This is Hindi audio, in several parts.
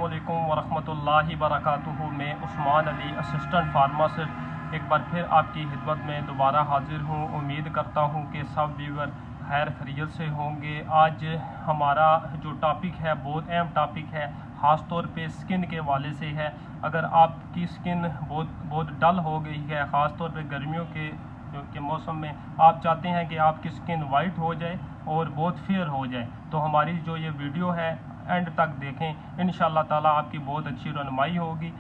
अस्सलामुअलैकुम वरहमतुल्लाहि वबरकातुहू। मैं उस्मान अली असिस्टेंट फार्मासिस्ट एक बार फिर आपकी खिदमत में दोबारा हाजिर हूँ। उम्मीद करता हूँ कि सब व्यूअर खैर खैरियत से होंगे। आज हमारा जो टॉपिक है बहुत अहम टॉपिक है, ख़ास तौर पे स्किन के हवाले से है। अगर आपकी स्किन बहुत डल हो गई है, ख़ास तौर पे गर्मियों के मौसम में आप चाहते हैं कि आपकी स्किन वाइट हो जाए और बहुत फेयर हो जाए, तो हमारी जो ये वीडियो है एंड तक देखें। इंशाल्लाह ताला आपकी बहुत अच्छी रहनुमाई होगी।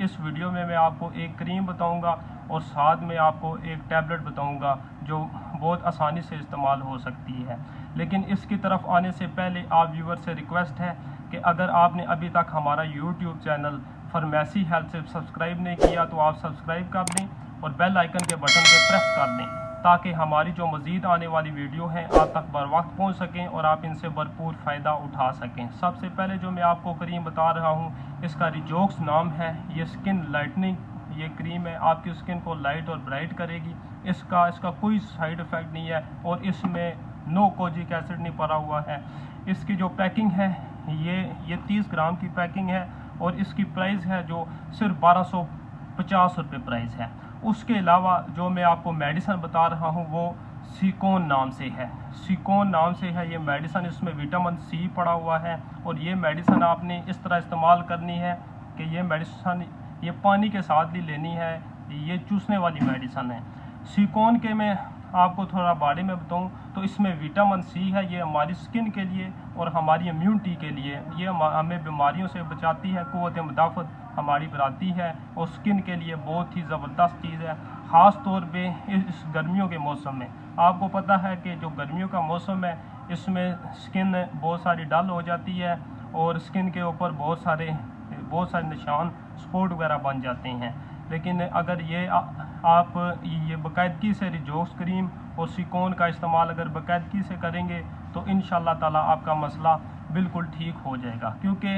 इस वीडियो में मैं आपको एक क्रीम बताऊंगा और साथ में आपको एक टैबलेट बताऊंगा जो बहुत आसानी से इस्तेमाल हो सकती है। लेकिन इसकी तरफ आने से पहले आप व्यूअर से रिक्वेस्ट है कि अगर आपने अभी तक हमारा यूट्यूब चैनल फार्मेसी हेल्थ से सब्सक्राइब नहीं किया तो आप सब्सक्राइब कर दें और बेल आइकन के बटन पर प्रेस कर दें, ताकि हमारी जो मज़ीद आने वाली वीडियो हैं आप तक बर वक्त पहुँच सकें और आप इनसे भरपूर फ़ायदा उठा सकें। सबसे पहले जो मैं आपको क्रीम बता रहा हूँ, इसका रिजॉक्स नाम है। ये स्किन लाइटनिंग ये क्रीम है, आपकी स्किन को लाइट और ब्राइट करेगी। इसका कोई साइड इफ़ेक्ट नहीं है और इसमें नो कोजिक एसिड नहीं पड़ा हुआ है। इसकी जो पैकिंग है ये 30 ग्राम की पैकिंग है और इसकी प्राइस है जो सिर्फ 1250 रुपये प्राइस है। उसके अलावा जो मैं आपको मेडिसन बता रहा हूँ वो सिकोन नाम से है। सिकोन नाम से है ये मेडिसन, इसमें विटामिन सी पड़ा हुआ है और ये मेडिसन आपने इस तरह इस्तेमाल करनी है कि ये मेडिसन ये पानी के साथ भी लेनी है। ये चूसने वाली मेडिसन है। सिकोन के मैं आपको थोड़ा बारे में बताऊं तो इसमें विटामिन सी है। ये हमारी स्किन के लिए और हमारी इम्यूनिटी के लिए ये हमें बीमारियों से बचाती है, क़ुव्वत मुदाफ़त हमारी बढ़ाती है और स्किन के लिए बहुत ही ज़बरदस्त चीज़ है। ख़ास तौर पे इस गर्मियों के मौसम में आपको पता है कि जो गर्मियों का मौसम है इसमें स्किन बहुत सारी डल हो जाती है और स्किन के ऊपर बहुत सारे निशान स्पॉट वगैरह बन जाते हैं। लेकिन अगर ये आप ये बाकायदगी से रिजॉक्स क्रीम और सिकोन का इस्तेमाल अगर बाकायदगी से करेंगे तो इंशाल्लाह ताला आपका मसला बिल्कुल ठीक हो जाएगा। क्योंकि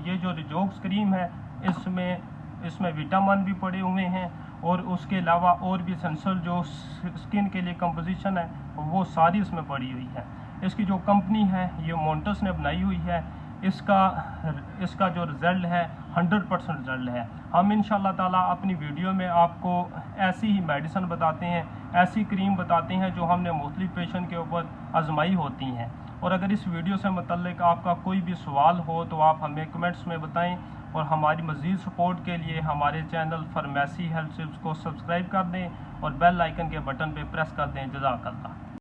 ये जो रिजॉक्स क्रीम है इसमें विटामिन भी पड़े हुए हैं और उसके अलावा और भी एसेंशियल जो स्किन के लिए कंपोजिशन है वो सारी इसमें पड़ी हुई है। इसकी जो कंपनी है ये मोंटस ने बनाई हुई है। इसका जो रिज़ल्ट है 100% रिज़ल्ट है। हम इंशाल्लाह ताला अपनी वीडियो में आपको ऐसी ही मेडिसिन बताते हैं, ऐसी क्रीम बताते हैं जो हमने मुख्तलिफ पेशेंट के ऊपर आजमाई होती हैं। और अगर इस वीडियो से मुतल्लिक आपका कोई भी सवाल हो तो आप हमें कमेंट्स में बताएं और हमारी मज़ीद सपोर्ट के लिए हमारे चैनल फार्मेसी हेल्थ टिप्स को सब्सक्राइब कर दें और बेल आइकन के बटन पर प्रेस कर दें। जज़ाकल्लाह।